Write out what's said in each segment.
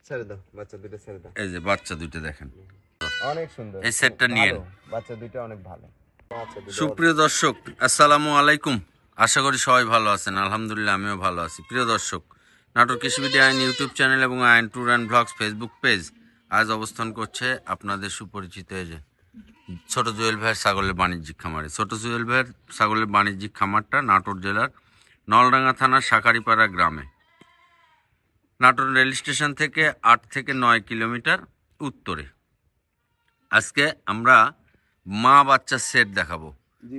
ছেড়ে দাও, বাচ্চা দুটো ছেড়ে দাও। এই যে বাচ্চা দুটো দেখেন, অনেক সুন্দর। এই সেটটা নিয়েন। বাচ্চা দুটো অনেক ভালো। সুপ্রিয় দর্শক, আসসালামু আলাইকুম। আশা করি সবাই ভালো আছেন। আলহামদুলিল্লাহ আমিও ভালো আছি। প্রিয় দর্শক, নাটোর কৃষিবিডি আইন ইউটিউব চ্যানেল এবং আইন tour and blogs Facebook page আজ অবস্থান করছে আপনাদের সুপরিচিত এই যে ছোট জুয়েল ভাইয়ের ছাগলের বাণিজ্যিক খামারে। ছোট জুয়েল ভাইয়ের ছাগলের বাণিজ্যিক খামারটা নাটোর জেলার নলডাঙ্গা থানার শাঁখারীপাড়া গ্রামে, নাটোর রেল স্টেশন থেকে 8 থেকে 9 কিলোমিটার উত্তরে। আজকে আমরা মা বাচ্চা সেট দেখাবো।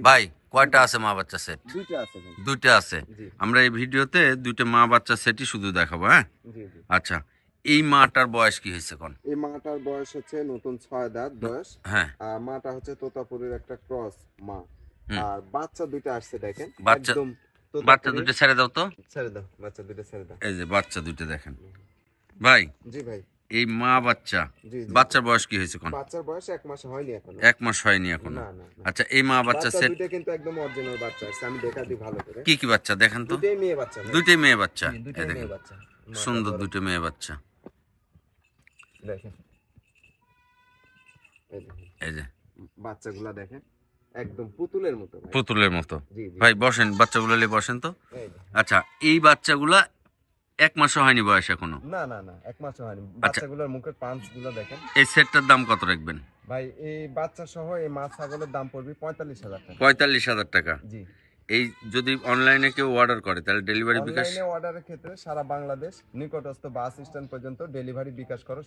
ভাই কয়টা আছে মা বাচ্চা সেট? দুইটা আছে। আমরা এই ভিডিওতে দুইটা মা বাচ্চা সেটই শুধু দেখাবো। হ্যাঁ, আচ্ছা। এই মাটার বয়স কি হয়েছে কোন? এই মাটার বয়স হচ্ছে নতুন 6 দাঁত বয়স। হ্যাঁ, আর মাটা হচ্ছে তোতাপুরের একটা ক্রস মা। আর বাচ্চা দুটো আসছে দেখেন, বাচ্চা দুটো ছেড়ে দাও তো। ছেড়ে দাও, বাচ্চা দুটো ছেড়ে দাও। এই যে বাচ্চা দুটো দেখেন ভাই। জি ভাই। এই মা বাচ্চা, বাচ্চার বয়স কি হয়েছে কোন? বাচ্চার বয়স 1 মাস হয়নি এখনো। 1 মাস হয়নি এখনো। না না। আচ্ছা, এই মা বাচ্চা সেট দুটো কিন্তু একদম অরিজিনাল বাচ্চা আছে। আমি দেখা দিই ভালো করে। কি কি বাচ্চা দেখেন তো? দুটোই মেয়ে বাচ্চা। দুটোই মেয়ে বাচ্চা। দুটোই মেয়ে বাচ্চা, সুন্দর দুটো মেয়ে বাচ্চা দেখেন। এই যে বাচ্চাগুলা দেখেন, একদম পুতুলের মতো। পুতুলের মতো। ভাই বসেন, বাচ্চাগুলো নিয়ে বসেন তো। আচ্ছা, এই বাচ্চাগুলা 1 মাসও হয়নি বয়স এখনো? না না না, 1 মাসও হয়নি। বাচ্চাগুলোর মুখের পাঁচগুলো দেখেন। এই সেটটার দাম কত রাখবেন ভাই? এই বাচ্চা সহ এই মা ছাগলের দাম পড়বে 45,000 টাকা। 45,000 টাকা। জি। এই যদি অনলাইনে কেউ অর্ডার করে তাহলে ডেলিভারি বিকাশ? অনলাইনে অর্ডারের ক্ষেত্রে সারা বাংলাদেশ নিকটস্থ বাস স্ট্যান্ড পর্যন্ত ডেলিভারি বিকাশ করো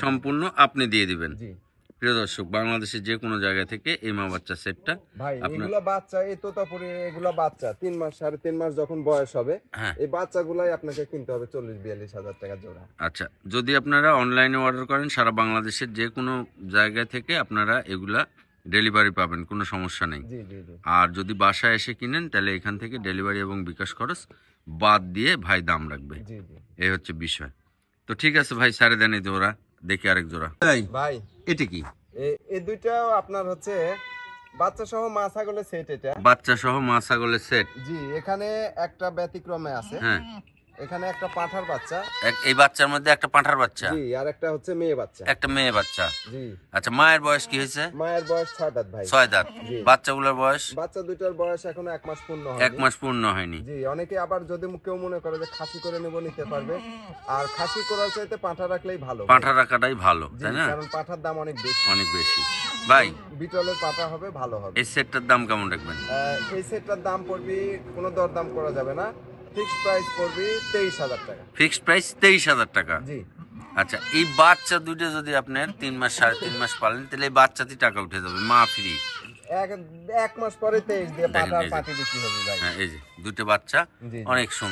সম্পূর্ণ আপনি দিয়ে দিবেন। জি। প্রিয় দর্শক, বাংলাদেশের যে কোনো জায়গা থেকে এই মা বাচ্চা সেটটা ভাই, এগুলা বাচ্চা, এই তোতাপুরি এগুলা বাচ্চা 3 মাস 3.5 মাস যখন বয়স হবে, এই বাচ্চাগুলাই আপনাকে কিনতে হবে 40-42 হাজার টাকা জোড়া। আচ্ছা, যদি আপনারা অনলাইনে অর্ডার করেন সারা বাংলাদেশের যে কোনো জায়গা থেকে আপনারা এগুলা ডেলিভারি পাবেন, কোনো সমস্যা নেই। জি জি জি। আর যদি বাসায় এসে কিনেন তাহলে এখান থেকে ডেলিভারি এবং বিকাশ খরচ বাদ দিয়ে ভাই দাম রাখবে। জি জি। এই হচ্ছে বিষয়। তো ঠিক আছে ভাই, সাড়ে দেন এই জোড়া, দেখি আরেক জোড়া। ভাই এটা কি? এই দুইটাও আপনার হচ্ছে বাচ্চা সহ মা ছাগলের সেট। এটা বাচ্চা সহ মা ছাগলের সেট। জি। এখানে একটা ব্যতিক্রমে আছে। হ্যাঁ, এখানে একটা পাঁঠার বাচ্চা। এই বাচ্চার মধ্যে একটা পাঁঠার বাচ্চা। জি। আর একটা হচ্ছে মেয়ে বাচ্চা। একটা মেয়ে বাচ্চা। জি। আচ্ছা, মায়ের বয়স কি হয়েছে? মায়ের বয়স 6 দাঁত ভাই। 6 দাঁত। বাচ্চাগুলোর বয়স? বাচ্চা দুইটার বয়স এখনো 1 মাস পূর্ণ হয়নি। 1 মাস পূর্ণ হয়নি। জি। অনেকে আবার যদি কেউ মনে করে যে খাসি করে নেব, নিতে পারবে। আর খাসি করার চাইতে পাঁঠা রাখলেই ভালো। পাঁঠা রাখাটাই ভালো, তাই না? কারণ পাঁঠার দাম অনেক বেশি। অনেক বেশি। ভাই, বিটলের পাঁঠা হবে, ভালো হবে। এই সেটটার দাম কেমন রাখবেন? এই সেটটার দাম পড়বে, কোনো দরদাম করা যাবে না, ফিক্সড প্রাইস পড়বে 23,000 টাকা। ফিক্সড প্রাইস 23,000 টাকা। জি। আচ্ছা, এই বাচ্চা দুটো যদি আপনার 3 মাস 3.5 মাস পালেন তাহলে এই বাচ্চাতে টাকা উঠে যাবে, মা ফ্রি। এক মাস পরে 23 দিয়ে পাঁঠা পাটি বিক্রি হবে ভাই। হ্যাঁ, এই যে দুটো বাচ্চা অনেক সুন্দর।